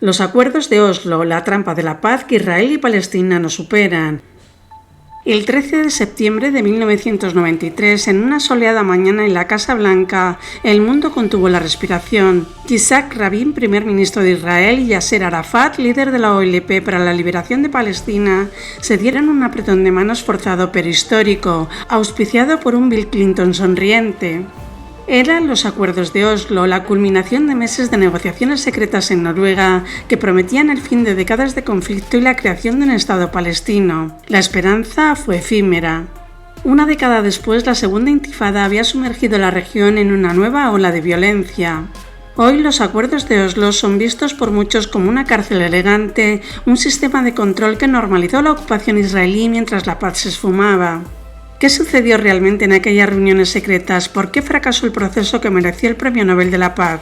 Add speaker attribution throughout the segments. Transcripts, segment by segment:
Speaker 1: Los acuerdos de Oslo, la trampa de la paz que Israel y Palestina no superan. El 13 de septiembre de 1993, en una soleada mañana en la Casa Blanca, el mundo contuvo la respiración. Yitzhak Rabin, primer ministro de Israel, y Yasser Arafat, líder de la OLP para la liberación de Palestina, se dieron un apretón de manos forzado pero histórico, auspiciado por un Bill Clinton sonriente. Eran los acuerdos de Oslo, la culminación de meses de negociaciones secretas en Noruega que prometían el fin de décadas de conflicto y la creación de un Estado palestino. La esperanza fue efímera. Una década después, la segunda intifada había sumergido la región en una nueva ola de violencia. Hoy los acuerdos de Oslo son vistos por muchos como una cárcel elegante, un sistema de control que normalizó la ocupación israelí mientras la paz se esfumaba. ¿Qué sucedió realmente en aquellas reuniones secretas? ¿Por qué fracasó el proceso que mereció el Premio Nobel de la Paz?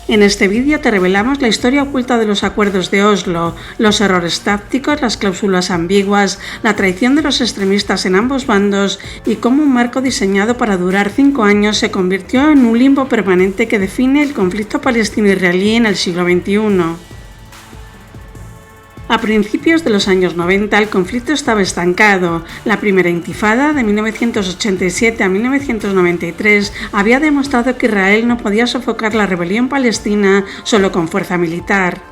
Speaker 1: En este vídeo te revelamos la historia oculta de los acuerdos de Oslo, los errores tácticos, las cláusulas ambiguas, la traición de los extremistas en ambos bandos y cómo un marco diseñado para durar 5 años se convirtió en un limbo permanente que define el conflicto palestino-israelí en el siglo XXI. A principios de los años 90 el conflicto estaba estancado. La primera intifada, de 1987 a 1993, había demostrado que Israel no podía sofocar la rebelión palestina solo con fuerza militar.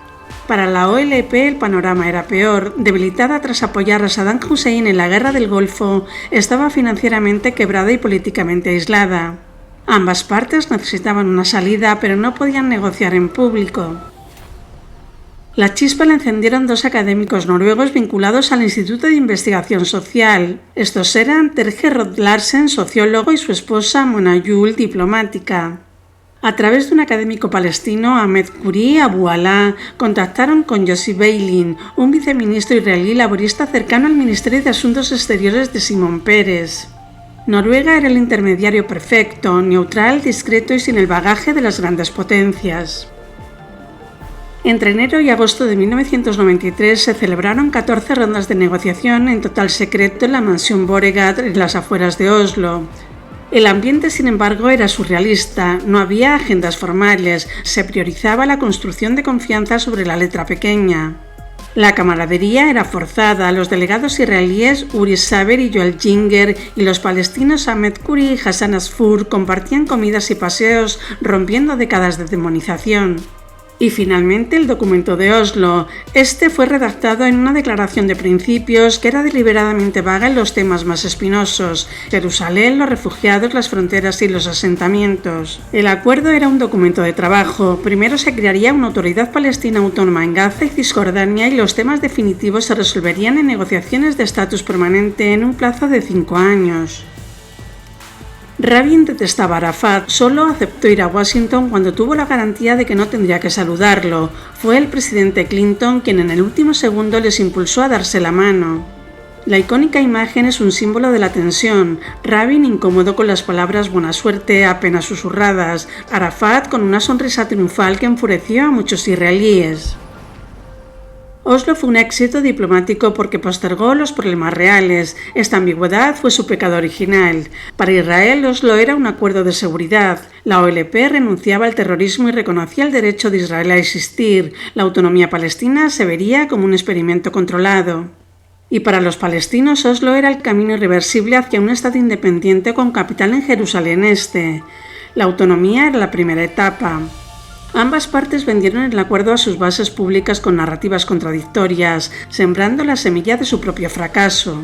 Speaker 1: Para la OLP el panorama era peor. Debilitada tras apoyar a Saddam Hussein en la Guerra del Golfo, estaba financieramente quebrada y políticamente aislada. Ambas partes necesitaban una salida, pero no podían negociar en público. La chispa la encendieron 2 académicos noruegos vinculados al Instituto de Investigación Social. Estos eran Terje Rod-Larsen, sociólogo, y su esposa Mona Juul, diplomática. A través de un académico palestino, Ahmed Khoury Abu Alaa, contactaron con Yossi Beilin, un viceministro israelí laborista cercano al Ministerio de Asuntos Exteriores de Shimon Peres. Noruega era el intermediario perfecto, neutral, discreto y sin el bagaje de las grandes potencias. Entre enero y agosto de 1993 se celebraron 14 rondas de negociación en total secreto en la mansión Borregaard en las afueras de Oslo. El ambiente, sin embargo, era surrealista, no había agendas formales, se priorizaba la construcción de confianza sobre la letra pequeña. La camaradería era forzada, los delegados israelíes Uri Saber y Joel Ginger y los palestinos Ahmed Khoury y Hassan Asfour compartían comidas y paseos, rompiendo décadas de demonización. Y finalmente el documento de Oslo. Este fue redactado en una declaración de principios que era deliberadamente vaga en los temas más espinosos: Jerusalén, los refugiados, las fronteras y los asentamientos. El acuerdo era un documento de trabajo. Primero se crearía una autoridad palestina autónoma en Gaza y Cisjordania y los temas definitivos se resolverían en negociaciones de estatus permanente en un plazo de 5 años. Rabin detestaba a Arafat, solo aceptó ir a Washington cuando tuvo la garantía de que no tendría que saludarlo. Fue el presidente Clinton quien en el último segundo les impulsó a darse la mano. La icónica imagen es un símbolo de la tensión. Rabin incómodo con las palabras buena suerte apenas susurradas, Arafat con una sonrisa triunfal que enfureció a muchos israelíes. Oslo fue un éxito diplomático porque postergó los problemas reales. Esta ambigüedad fue su pecado original. Para Israel, Oslo era un acuerdo de seguridad. La OLP renunciaba al terrorismo y reconocía el derecho de Israel a existir. La autonomía palestina se vería como un experimento controlado. Y para los palestinos, Oslo era el camino irreversible hacia un Estado independiente con capital en Jerusalén Este. La autonomía era la primera etapa. Ambas partes vendieron el acuerdo a sus bases públicas con narrativas contradictorias, sembrando la semilla de su propio fracaso.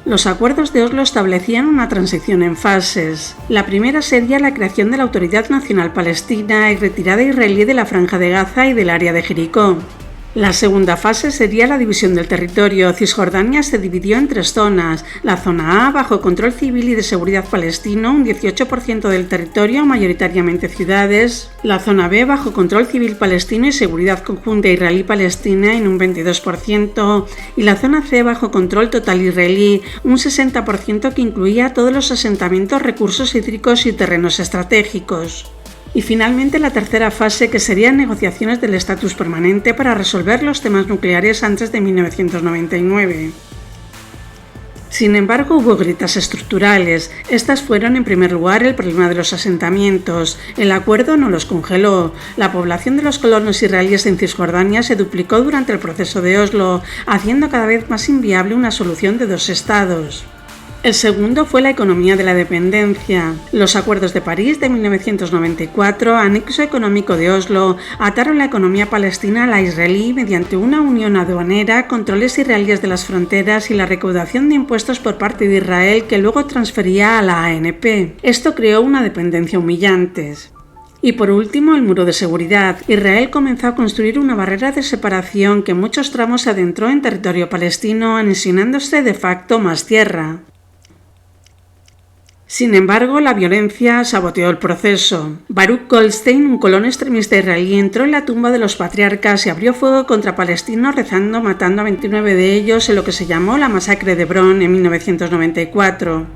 Speaker 1: Los acuerdos de Oslo establecían una transición en fases. La primera sería la creación de la Autoridad Nacional Palestina y retirada israelí de la Franja de Gaza y del área de Jericó. La segunda fase sería la división del territorio. Cisjordania se dividió en 3 zonas. La zona A, bajo control civil y de seguridad palestino, un 18% del territorio, mayoritariamente ciudades. La zona B, bajo control civil palestino y seguridad conjunta israelí-palestina, en un 22%. Y la zona C, bajo control total israelí, un 60% que incluía todos los asentamientos, recursos hídricos y terrenos estratégicos. Y finalmente la tercera fase, que serían negociaciones del estatus permanente para resolver los temas nucleares antes de 1999. Sin embargo, hubo grietas estructurales. Estas fueron, en primer lugar, el problema de los asentamientos. El acuerdo no los congeló. La población de los colonos israelíes en Cisjordania se duplicó durante el proceso de Oslo, haciendo cada vez más inviable una solución de dos estados. El segundo fue la economía de la dependencia. Los acuerdos de París de 1994, anexo económico de Oslo, ataron la economía palestina a la israelí mediante una unión aduanera, controles israelíes de las fronteras y la recaudación de impuestos por parte de Israel que luego transfería a la ANP. Esto creó una dependencia humillante. Y por último, el muro de seguridad. Israel comenzó a construir una barrera de separación que en muchos tramos se adentró en territorio palestino, anexionándose de facto más tierra. Sin embargo, la violencia saboteó el proceso. Baruch Goldstein, un colono extremista israelí, entró en la tumba de los patriarcas y abrió fuego contra palestinos rezando, matando a 29 de ellos en lo que se llamó la masacre de Hebrón en 1994.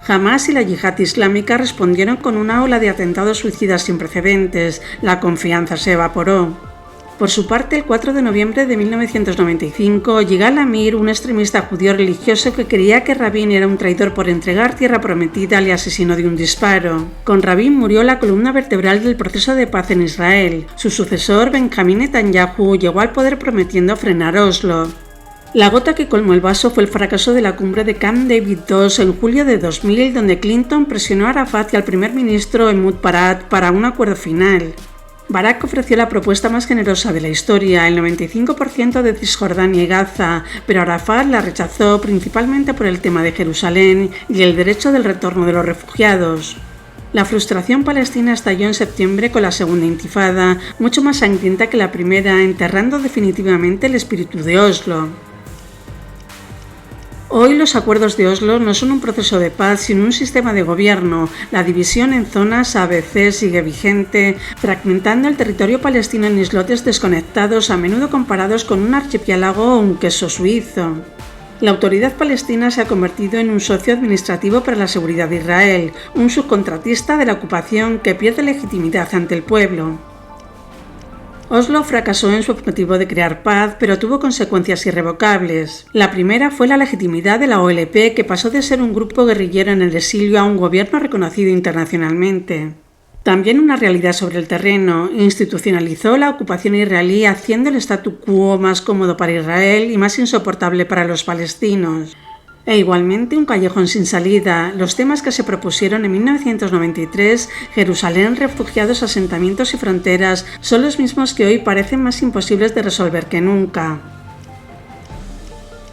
Speaker 1: Hamás y la Yihad Islámica respondieron con una ola de atentados suicidas sin precedentes. La confianza se evaporó. Por su parte, el 4 de noviembre de 1995, Yigal Amir, un extremista judío religioso que creía que Rabin era un traidor por entregar tierra prometida, le asesinó de un disparo. Con Rabin murió la columna vertebral del proceso de paz en Israel. Su sucesor, Benjamín Netanyahu, llegó al poder prometiendo frenar Oslo. La gota que colmó el vaso fue el fracaso de la cumbre de Camp David II en julio de 2000, donde Clinton presionó a Arafat y al primer ministro Ehud Barak para un acuerdo final. Barak ofreció la propuesta más generosa de la historia, el 95% de Cisjordania y Gaza, pero Arafat la rechazó principalmente por el tema de Jerusalén y el derecho del retorno de los refugiados. La frustración palestina estalló en septiembre con la segunda intifada, mucho más sangrienta que la primera, enterrando definitivamente el espíritu de Oslo. Hoy los acuerdos de Oslo no son un proceso de paz, sino un sistema de gobierno. La división en zonas ABC sigue vigente, fragmentando el territorio palestino en islotes desconectados, a menudo comparados con un archipiélago o un queso suizo. La autoridad palestina se ha convertido en un socio administrativo para la seguridad de Israel, un subcontratista de la ocupación que pierde legitimidad ante el pueblo. Oslo fracasó en su objetivo de crear paz, pero tuvo consecuencias irrevocables. La primera fue la legitimidad de la OLP, que pasó de ser un grupo guerrillero en el exilio a un gobierno reconocido internacionalmente. También una realidad sobre el terreno: institucionalizó la ocupación israelí, haciendo el statu quo más cómodo para Israel y más insoportable para los palestinos. E igualmente un callejón sin salida. Los temas que se propusieron en 1993, Jerusalén, refugiados, asentamientos y fronteras, son los mismos que hoy parecen más imposibles de resolver que nunca.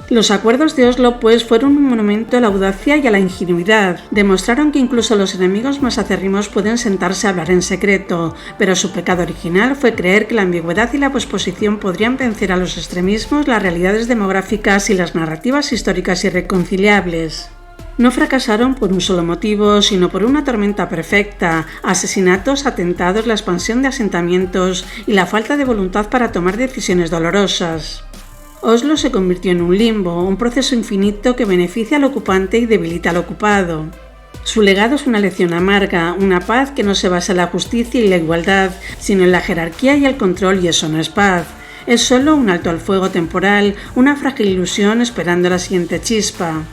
Speaker 1: Los acuerdos de Oslo, pues, fueron un monumento a la audacia y a la ingenuidad. Demostraron que incluso los enemigos más acérrimos pueden sentarse a hablar en secreto, pero su pecado original fue creer que la ambigüedad y la posposición podrían vencer a los extremismos, las realidades demográficas y las narrativas históricas irreconciliables. No fracasaron por un solo motivo, sino por una tormenta perfecta: asesinatos, atentados, la expansión de asentamientos y la falta de voluntad para tomar decisiones dolorosas. Oslo se convirtió en un limbo, un proceso infinito que beneficia al ocupante y debilita al ocupado. Su legado es una lección amarga, una paz que no se basa en la justicia y la igualdad, sino en la jerarquía y el control, y eso no es paz. Es solo un alto al fuego temporal, una frágil ilusión esperando la siguiente chispa.